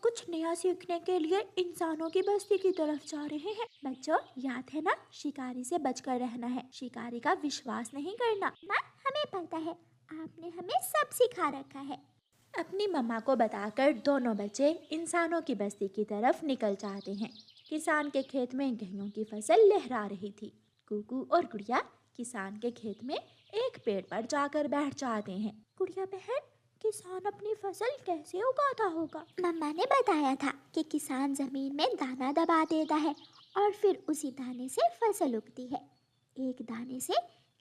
कुछ नया सीखने के लिए इंसानों की बस्ती की तरफ जा रहे हैं। बच्चों, याद है ना, शिकारी से बचकर रहना है, शिकारी का विश्वास नहीं करना। माँ, हमें पता है, आपने हमें सब सिखा रखा है। अपनी मम्मा को बताकर दोनों बच्चे इंसानों की बस्ती की तरफ निकल जाते हैं। किसान के खेत में गेहूं की फसल लहरा रही थी। कुकू और गुड़िया किसान के खेत में एक पेड़ पर जाकर बैठ जाते हैं। गुड़िया बहन, किसान अपनी फसल कैसे उगाता होगा? मम्मा ने बताया था कि किसान जमीन में दाना दबा देता है और फिर उसी दाने से फसल उगती है। एक दाने से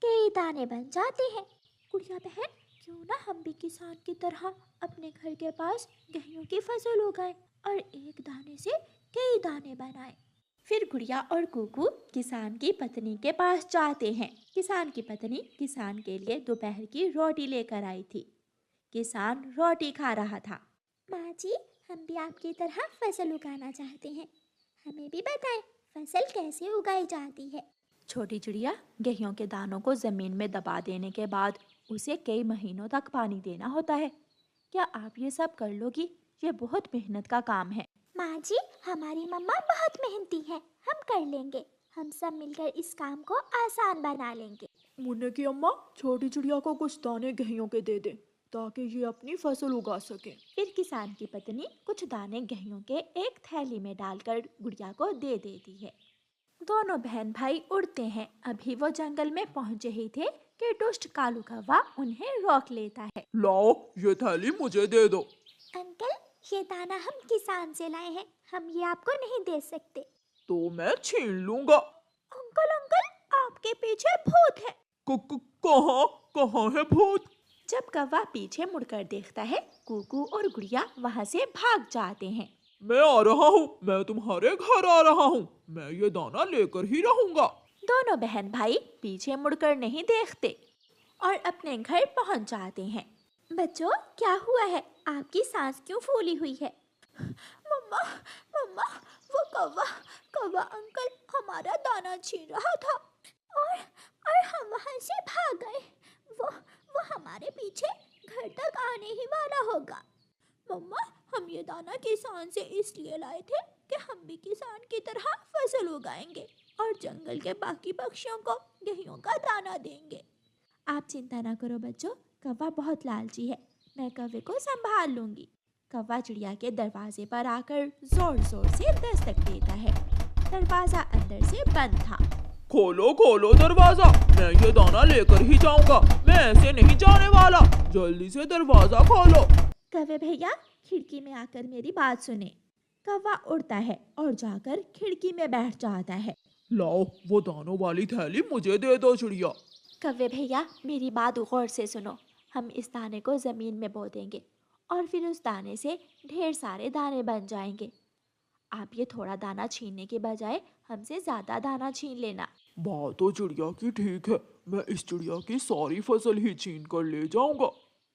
कई दाने बन जाते हैं। गुड़िया बहन, क्यों ना हम भी किसान की तरह अपने घर के पास गेहूं की फसल उगाएं और एक दाने से कई दाने बनाएं। फिर गुड़िया और कुकू किसान की पत्नी के पास जाते हैं। किसान की पत्नी किसान के लिए दोपहर की रोटी लेकर आई थी। किसान रोटी खा रहा था। माँ जी, हम भी आपकी तरह फसल उगाना चाहते हैं, हमें भी बताएं फसल कैसे उगाई जाती है। छोटी चिड़िया, गेहूं के दानों को जमीन में दबा देने के बाद उसे कई महीनों तक पानी देना होता है। क्या आप ये सब कर लोगी? ये बहुत मेहनत का काम है। माँ जी, हमारी मम्मा बहुत मेहनती है, हम कर लेंगे। हम सब मिलकर इस काम को आसान बना लेंगे। मुन्ने की अम्मा, छोटी चिड़िया को कुछ दाने गेहूं के दे दे ताकि ये अपनी फसल उगा सके। फिर किसान की पत्नी कुछ दाने गेहूं के एक थैली में डालकर गुड़िया को दे देती है। दोनों बहन भाई उड़ते हैं। अभी वो जंगल में पहुंचे ही थे कि दुष्ट कालू कौवा उन्हें रोक लेता है। लाओ, ये थैली मुझे दे दो। अंकल, ये दाना हम किसान से लाए हैं, हम ये आपको नहीं दे सकते। तो मैं छीन लूंगा। अंकल अंकल, आपके पीछे भूत है। कहाँ कहाँ है भूत? जब कौवा पीछे मुड़कर देखता है, कुकू और गुड़िया वहां से भाग जाते हैं। मैं आ रहा हूँ, मैं तुम्हारे घर आ रहा हूँ, मैं ये दाना लेकर ही रहूंगा। दोनों बहन भाई पीछे मुड़कर नहीं देखते और अपने घर पहुंच जाते हैं। बच्चों, क्या हुआ है? आपकी सांस क्यों फूली हुई है? मम्मा, मम्मा, वो कौवा कौवा अंकल हमारा दाना छीन रहा था और हम वहां से भाग गए। वो हमारे पीछे घर तक आने ही वाला होगा। मम्मा, हम ये दाना किसान से इसलिए लाए थे कि हम भी किसान की तरह फसल उगाएंगे और जंगल के बाकी पक्षियों को गेहूं का दाना देंगे। आप चिंता ना करो बच्चों, कौवा बहुत लालची है, मैं कौवे को संभाल लूंगी। कौवा चिड़िया के दरवाजे पर आकर जोर जोर से दस्तक देता है। दरवाजा अंदर से बंद था। खोलो खोलो दरवाजा, मैं ये दाना लेकर ही जाऊंगा, मैं ऐसे नहीं जाने वाला, जल्दी से दरवाजा खोलो। कौवे भैया, खिड़की में आकर मेरी बात सुने। कौवा उड़ता है और जाकर खिड़की में बैठ जाता है। लाओ, वो दानों वाली थैली मुझे दे दो चिड़िया। कौवे भैया, मेरी बात गौर से सुनो। हम इस दाने को जमीन में बो देंगे और फिर उस दाने से ढेर सारे दाने बन जाएंगे। आप ये थोड़ा दाना छीनने के बजाय हमसे ज्यादा दाना छीन लेना। बात तो चिड़िया की ठीक है, मैं इस चिड़िया की सारी फसल ही छीन कर ले जाऊंगा।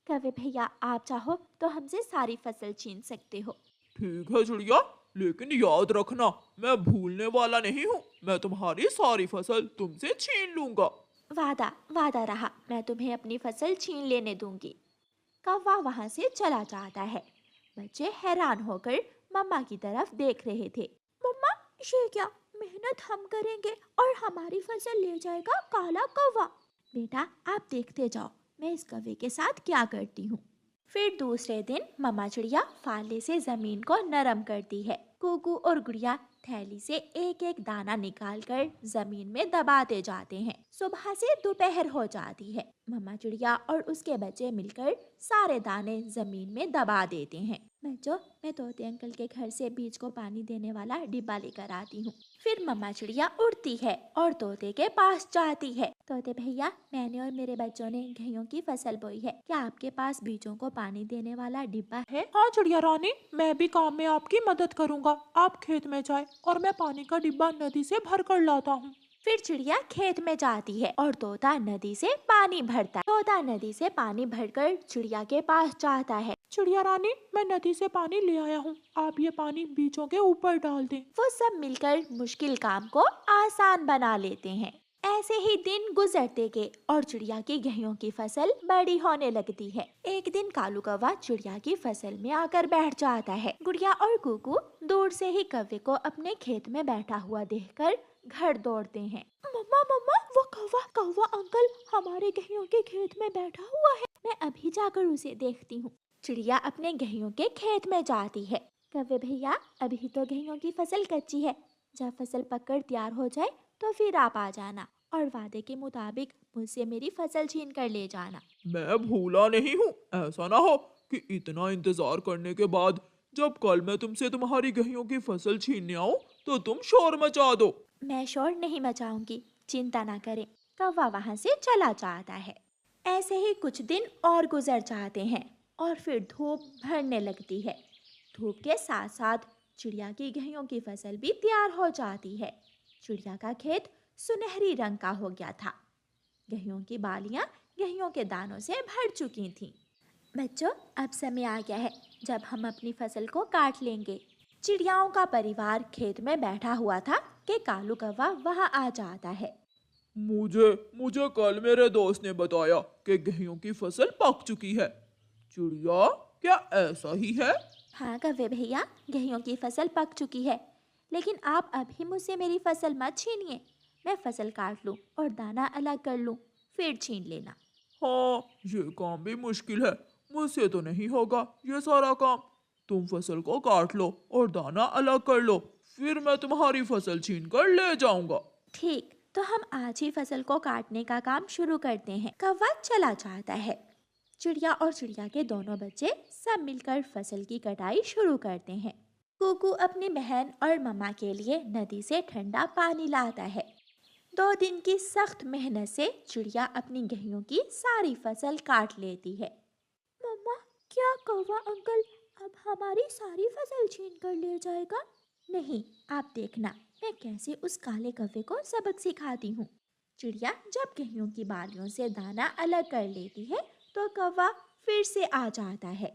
कौवे भैया, आप चाहो तो हमसे सारी फसल छीन सकते हो। ठीक है चिड़िया, लेकिन याद रखना, मैं भूलने वाला नहीं हूँ, मैं तुम्हारी सारी फसल तुमसे छीन लूंगा। वादा वादा रहा, मैं तुम्हें अपनी फसल छीन लेने दूंगी। कौवा वहां से चला जाता है। बच्चे हैरान होकर मम्मा की तरफ देख रहे थे। मम्मा, ये क्या? मेहनत हम करेंगे और हमारी फसल ले जाएगा काला कौवा। बेटा, आप देखते जाओ मैं इस कौवे के साथ क्या करती हूँ। फिर दूसरे दिन मम्मा चिड़िया फाले से जमीन को नरम करती है। कुकू और गुड़िया थैली से एक एक दाना निकालकर जमीन में दबाते जाते हैं। सुबह से दोपहर हो जाती है। मम्मा चिड़िया और उसके बच्चे मिलकर सारे दाने जमीन में दबा देते हैं। बच्चों, मैं तोते अंकल के घर से बीज को पानी देने वाला डिब्बा लेकर आती हूँ। फिर मम्मा चिड़िया उड़ती है और तोते के पास जाती है। तोते भैया, मैंने और मेरे बच्चों ने गेहूं की फसल बोई है, क्या आपके पास बीजों को पानी देने वाला डिब्बा है? हाँ चिड़िया रानी, मैं भी काम में आपकी मदद करूंगा, आप खेत में जाए और मैं पानी का डिब्बा नदी से भर कर लाता हूँ। फिर चिड़िया खेत में जाती है और तोता नदी से पानी भरता है। तोता नदी से पानी भरकर चिड़िया के पास जाता है। चिड़िया रानी, मैं नदी से पानी ले आया हूँ, आप ये पानी बीजों के ऊपर डाल दें। वो सब मिलकर मुश्किल काम को आसान बना लेते हैं। ऐसे ही दिन गुजरते गए और चिड़िया की गेहूं की फसल बड़ी होने लगती है। एक दिन कालू कौवा चिड़िया की फसल में आकर बैठ जाता है। गुड़िया और कुकू दूर से ही कौवे को अपने खेत में बैठा हुआ देखकर घर दौड़ते हैं। मम्मा मम्मा, वो कौवा अंकल हमारे गेहूं के खेत में बैठा हुआ है, मैं अभी जाकर उसे देखती हूँ। चिड़िया अपने गेहूं के खेत में जाती है। कौवे भैया, अभी तो गेहूं की फसल कच्ची है, जब फसल पककर तैयार हो जाए तो फिर आप आ जाना और वादे के मुताबिक मुझसे मेरी फसल छीन कर ले जाना। मैं भूला नहीं हूँ। ऐसा ना हो कि इतना इंतजार करने के बाद जब कल मैं तुमसे तुम्हारी गेहूं की फसल छीनने आऊं तो तुम शोर मचा दो। मैं शोर नहीं मचाऊंगी, चिंता ना करें। कौवा वहाँ से चला जाता है। ऐसे ही कुछ दिन और गुजर जाते हैं और फिर धूप भरने लगती है। धूप के साथ साथ चिड़िया की गेहूं की फसल भी तैयार हो जाती है। चिड़िया का खेत सुनहरी रंग का हो गया था। गेहूं की बालियां गेहूं के दानों से भर चुकी थीं। बच्चों, अब समय आ गया है जब हम अपनी फसल को काट लेंगे। चिड़ियाओं का परिवार खेत में बैठा हुआ था कि कालू कौवा वहां आ जाता है। मुझे कल मेरे दोस्त ने बताया कि गेहूं की फसल पक चुकी है। चिड़िया, क्या ऐसा ही है? हाँ कौवे भैया, गेहूं की फसल पक चुकी है, लेकिन आप अभी मुझसे मेरी फसल मत छीनिए। मैं फसल काट लूं और दाना अलग कर लूं, फिर छीन लेना। हाँ, ये काम भी मुश्किल है, मुझसे तो नहीं होगा ये सारा काम। तुम फसल को काट लो और दाना अलग कर लो, फिर मैं तुम्हारी फसल छीन कर ले जाऊंगा। ठीक, तो हम आज ही फसल को काटने का काम शुरू करते हैं। कौवा चला जाता है। चिड़िया और चिड़िया के दोनों बच्चे सब मिलकर फसल की कटाई शुरू करते हैं। कुकू अपनी बहन और मम्मा के लिए नदी से ठंडा पानी लाता है। 2 दिन की सख्त मेहनत से चिड़िया अपनी गेहूं की सारी फसल काट लेती है। मम्मा, क्या कौवा अंकल अब हमारी सारी फसल छीन कर ले जाएगा? नहीं, आप देखना मैं कैसे उस काले कौवे को सबक सिखाती हूँ। चिड़िया जब गेहूं की बालियों से दाना अलग कर लेती है तो कौवा फिर से आ जाता है।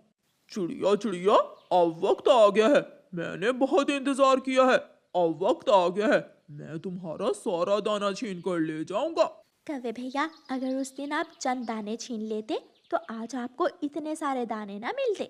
चिड़िया चिड़िया, अब वक्त आ गया है, मैंने बहुत इंतजार किया है, अब वक्त आ गया है, मैं तुम्हारा सारा दाना छीन कर ले जाऊंगा। कौवे भैया, अगर उस दिन आप चंद दाने छीन लेते तो आज आपको इतने सारे दाने ना मिलते।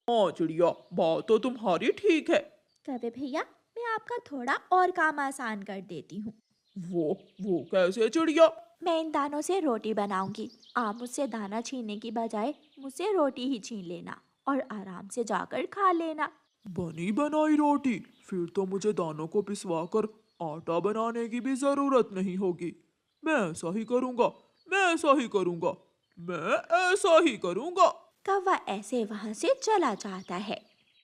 हाँ चिड़िया, बात तो तुम्हारी ठीक है। कौवे भैया, मैं आपका थोड़ा और काम आसान कर देती हूँ। वो कैसे चिड़िया? मैं इन दानों से रोटी बनाऊंगी। आप मुझसे दाना छीनने की बजाय मुझसे रोटी ही छीन लेना और आराम से जाकर खा लेना। बनी बनाई रोटी? फिर तो मुझे दानों को पिसवाकर आटा बनाने की भी जरूरत नहीं होगी। मैं ऐसा ही करूंगा, मैं ऐसा ही करूंगा, मैं ऐसा ही करूंगा। कौवा ऐसे वहां से चला जाता है।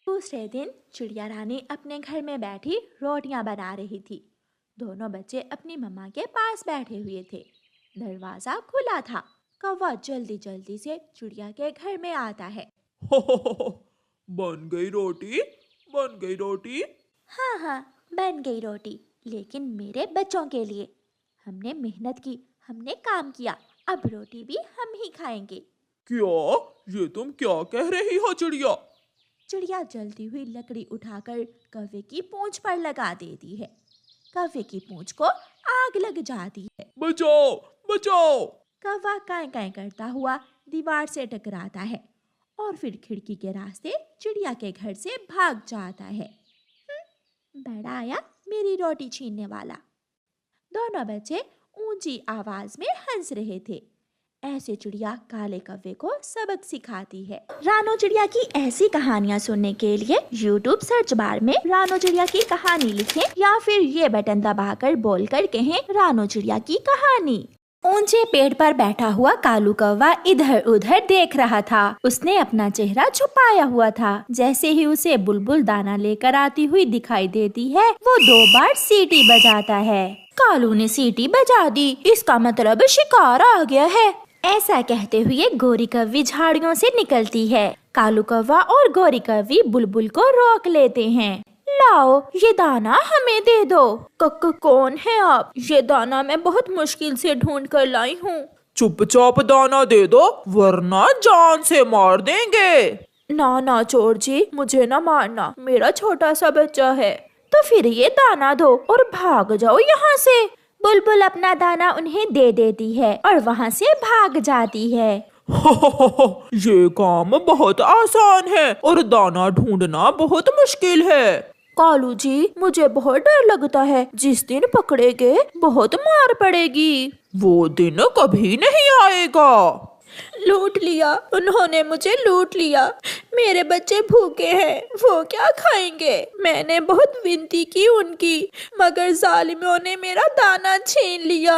दूसरे दिन चिड़िया रानी अपने घर में बैठी रोटियां बना रही थी। दोनों बच्चे अपनी मम्मा के पास बैठे हुए थे। दरवाजा खुला था। कौवा जल्दी जल्दी से चिड़िया के घर में आता है। बन गई रोटी, बन गई रोटी। हाँ हाँ, बन गई रोटी, लेकिन मेरे बच्चों के लिए। हमने मेहनत की, हमने काम किया, अब रोटी भी हम ही खाएंगे। क्या? ये तुम क्या कह रही हो चिड़िया? चिड़िया जलती हुई लकड़ी उठाकर कौवे की पूंछ पर लगा देती है। कौवे की पूंछ को आग लग जाती है। बचाओ, बचाओ! कौवा कांय कांय करता हुआ दीवार से टकराता है और फिर खिड़की के रास्ते चिड़िया के घर से भाग जाता है। बड़ा आया मेरी रोटी छीनने वाला। दोनों बच्चे ऊंची आवाज में हंस रहे थे। ऐसे चिड़िया काले कौवे को सबक सिखाती है। रानो चिड़िया की ऐसी कहानियाँ सुनने के लिए YouTube सर्च बार में रानो चिड़िया की कहानी लिखें या फिर ये बटन दबाकर बोलकर कहें रानो चिड़िया की कहानी। ऊंचे पेड़ पर बैठा हुआ कालू कौवा इधर उधर देख रहा था। उसने अपना चेहरा छुपाया हुआ था। जैसे ही उसे बुलबुल दाना लेकर आती हुई दिखाई देती है, वो 2 बार सीटी बजाता है। कालू ने सीटी बजा दी, इसका मतलब शिकार आ गया है। ऐसा कहते हुए गोरी कौवी झाड़ियों से निकलती है। कालू कौवा और गोरी कौवी बुलबुल को रोक लेते हैं। लाओ, ये दाना हमें दे दो। कौन है आप? ये दाना मैं बहुत मुश्किल से ढूंढ कर लाई हूँ। चुपचाप दाना दे दो, वरना जान से मार देंगे। ना चोर जी, मुझे ना मारना, मेरा छोटा सा बच्चा है। तो फिर ये दाना दो और भाग जाओ यहाँ से। बुलबुल अपना दाना उन्हें दे देती है और वहाँ से भाग जाती है। ये काम बहुत आसान है और दाना ढूंढना बहुत मुश्किल है। कालू जी, मुझे बहुत डर लगता है, जिस दिन पकड़े गए बहुत मार पड़ेगी। वो दिन कभी नहीं आएगा। लूट लिया, उन्होंने मुझे लूट लिया। मेरे बच्चे भूखे हैं, वो क्या खाएंगे? मैंने बहुत विनती की उनकी, मगर जालिमों ने मेरा दाना छीन लिया।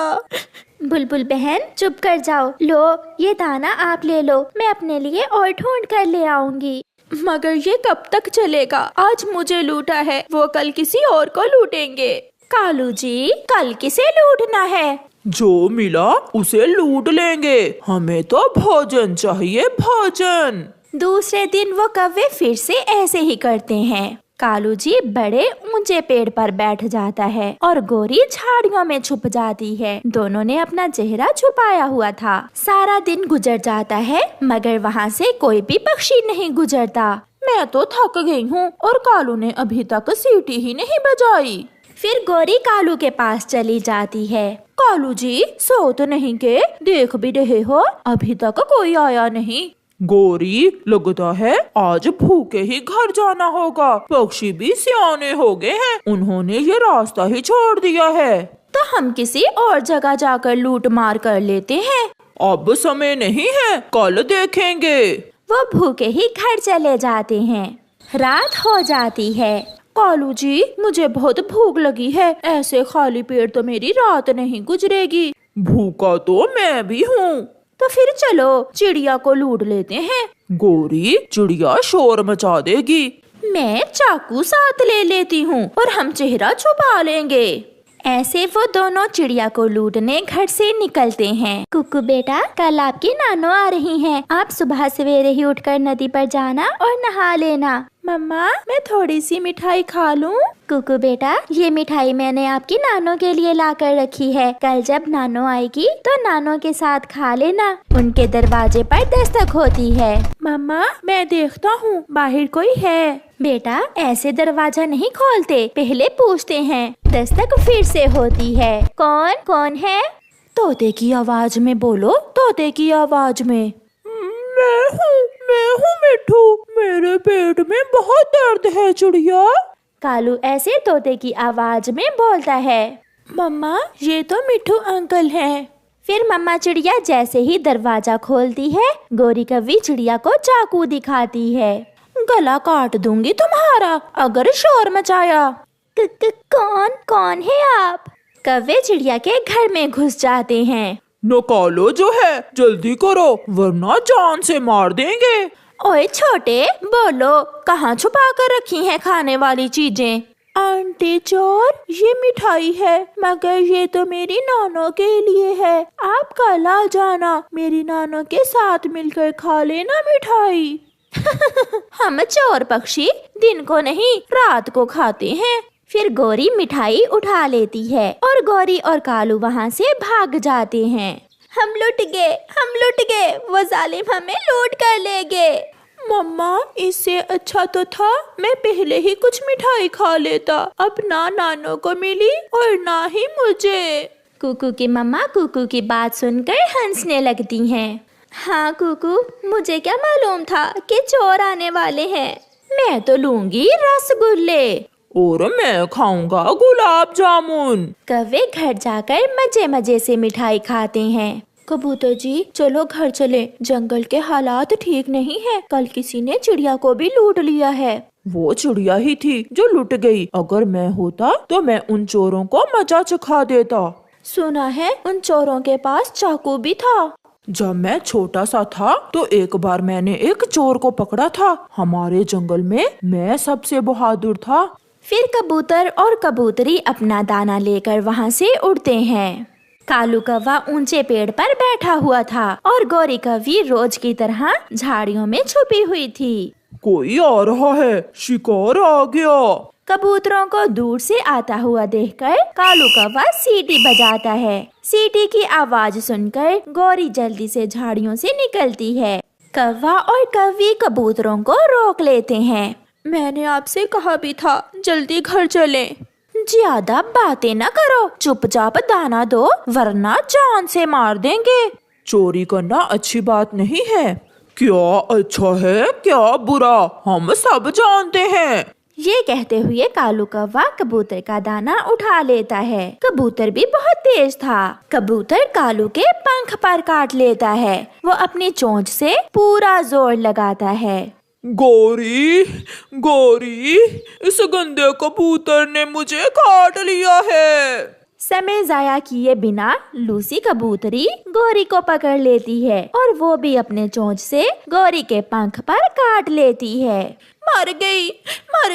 बुलबुल बहन चुप कर जाओ, लो ये दाना आप ले लो, मैं अपने लिए और ढूंढ कर ले आऊंगी। मगर ये कब तक चलेगा? आज मुझे लूटा है, वो कल किसी और को लूटेंगे। कालू जी, कल किसे लूटना है? जो मिला उसे लूट लेंगे, हमें तो भोजन चाहिए, भोजन। दूसरे दिन वो कौवे फिर से ऐसे ही करते हैं। कालू जी बड़े ऊंचे पेड़ पर बैठ जाता है और गोरी झाड़ियों में छुप जाती है। दोनों ने अपना चेहरा छुपाया हुआ था। सारा दिन गुजर जाता है मगर वहाँ से कोई भी पक्षी नहीं गुजरता। मैं तो थक गई हूँ और कालू ने अभी तक सीटी ही नहीं बजाई। फिर गोरी कालू के पास चली जाती है। कालू जी, सो तो नहीं के? देख भी रहे हो, अभी तक कोई आया नहीं। गोरी, लगता है आज भूखे ही घर जाना होगा। पक्षी भी सियाने हो गए हैं, उन्होंने ये रास्ता ही छोड़ दिया है। तो हम किसी और जगह जाकर लूट मार कर लेते हैं। अब समय नहीं है, कल देखेंगे। वो भूखे ही घर चले जाते हैं। रात हो जाती है। कालू जी, मुझे बहुत भूख लगी है, ऐसे खाली पेट तो मेरी रात नहीं गुजरेगी। भूखा तो मैं भी हूँ। तो फिर चलो चिड़िया को लूट लेते हैं। गोरी, चिड़िया शोर मचा देगी। मैं चाकू साथ ले लेती हूँ और हम चेहरा छुपा लेंगे। ऐसे वो दोनों चिड़िया को लूटने घर से निकलते हैं। कुकू बेटा, कल आपकी नानो आ रही हैं। आप सुबह सवेरे ही उठकर नदी पर जाना और नहा लेना। मम्मा, मैं थोड़ी सी मिठाई खा लूं? कुकू बेटा, ये मिठाई मैंने आपकी नानो के लिए ला कर रखी है। कल जब नानो आएगी तो नानो के साथ खा लेना। उनके दरवाजे पर दस्तक होती है। मम्मा, मैं देखता हूँ बाहर कोई है। बेटा, ऐसे दरवाजा नहीं खोलते, पहले पूछते हैं। दस्तक फिर से होती है। कौन कौन है? तोते की आवाज में बोलो, तोते की आवाज में। मैं हूँ मिट्ठू, मेरे पेट में बहुत दर्द है चिड़िया। कालू ऐसे तोते की आवाज में बोलता है। मम्मा, ये तो मिट्ठू अंकल हैं। फिर मम्मा चिड़िया जैसे ही दरवाजा खोलती है, गोरी कौवी चिड़िया को चाकू दिखाती है। गला काट दूंगी तुम्हारा अगर शोर मचाया। कौन कौन है आप? कौवे चिड़िया के घर में घुस जाते हैं। निकालो जो है, जल्दी करो वरना जान से मार देंगे। ओए छोटे, बोलो, कहाँ छुपा कर रखी हैं खाने वाली चीजें? आंटी चोर, ये मिठाई है मगर ये तो मेरी नानो के लिए है। आप कल आ जाना, मेरी नानो के साथ मिलकर खा लेना मिठाई। हम चोर पक्षी दिन को नहीं रात को खाते हैं। फिर गोरी मिठाई उठा लेती है और गोरी और कालू वहाँ से भाग जाते हैं। हम लुट गए, वो जालिम हमें लूट कर ले गए। मम्मा, इससे अच्छा तो था मैं पहले ही कुछ मिठाई खा लेता। अब ना नानो को मिली और ना ही मुझे। कुकू की मम्मा कुकू की बात सुनकर हंसने लगती हैं। हाँ कुकू, मुझे क्या मालूम था कि चोर आने वाले हैं। मैं तो लूंगी रसगुल्ले और मैं खाऊंगा गुलाब जामुन। कौवे घर जाकर मजे मजे से मिठाई खाते हैं। कबूतर जी, चलो घर चले, जंगल के हालात ठीक नहीं है। कल किसी ने चिड़िया को भी लूट लिया है। वो चिड़िया ही थी जो लुट गई। अगर मैं होता तो मैं उन चोरों को मजा चखा देता। सुना है उन चोरों के पास चाकू भी था। जब मैं छोटा सा था तो एक बार मैंने एक चोर को पकड़ा था। हमारे जंगल में मैं सबसे बहादुर था। फिर कबूतर और कबूतरी अपना दाना लेकर वहाँ से उड़ते हैं। कालू कौवा ऊंचे पेड़ पर बैठा हुआ था और गोरी कौवी रोज की तरह झाड़ियों में छुपी हुई थी। कोई आ रहा है, शिकार आ गया। कबूतरों को दूर से आता हुआ देखकर कालू कौवा सीटी बजाता है। सीटी की आवाज सुनकर गोरी जल्दी से झाड़ियों से निकलती है। कौवा और कौवी कबूतरों को रोक लेते हैं। मैंने आपसे कहा भी था जल्दी घर चलें। ज्यादा बातें न करो, चुपचाप दाना दो वरना जान से मार देंगे। चोरी करना अच्छी बात नहीं है। क्या अच्छा है क्या बुरा, हम सब जानते हैं। ये कहते हुए कालू कौवा कबूतर का दाना उठा लेता है। कबूतर भी बहुत तेज था। कबूतर कालू के पंख पर काट लेता है। वो अपनी चोंच से पूरा जोर लगाता है। गोरी, गोरी, इस गंदे कबूतर ने मुझे काट लिया है। समय जाया किए बिना लूसी कबूतरी गोरी को पकड़ लेती है और वो भी अपने चोंच से गोरी के पंख पर काट लेती है। मर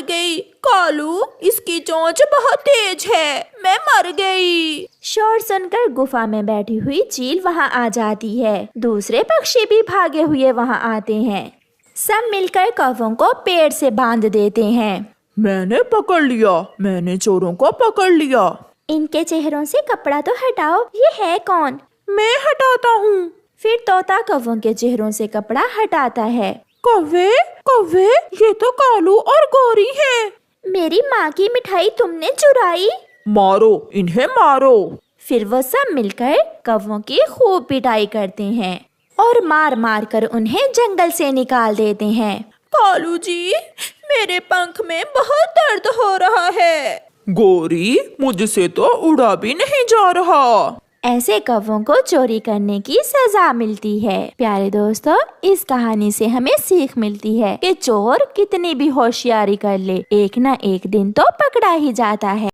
गई कालू, इसकी चोंच बहुत तेज है, मैं मर गई। शोर सुनकर गुफा में बैठी हुई चील वहाँ आ जाती है। दूसरे पक्षी भी भागे हुए वहाँ आते हैं। सब मिलकर कौवों को पेड़ से बांध देते हैं। मैंने पकड़ लिया, मैंने चोरों को पकड़ लिया। इनके चेहरों से कपड़ा तो हटाओ, ये है कौन? मैं हटाता हूँ। फिर तोता कौवों के चेहरों से कपड़ा हटाता है। कौवे, कौवे, ये तो कालू और गोरी हैं। मेरी माँ की मिठाई तुमने चुराई। मारो, इन्हें मारो। फिर वो सब मिलकर कौवों की खूब पिटाई करते हैं और मार मार कर उन्हें जंगल से निकाल देते हैं। कालू जी, मेरे पंख में बहुत दर्द हो रहा है। गोरी, मुझसे तो उड़ा भी नहीं जा रहा। ऐसे कौवों को चोरी करने की सजा मिलती है। प्यारे दोस्तों, इस कहानी से हमें सीख मिलती है कि चोर कितनी भी होशियारी कर ले, एक ना एक दिन तो पकड़ा ही जाता है।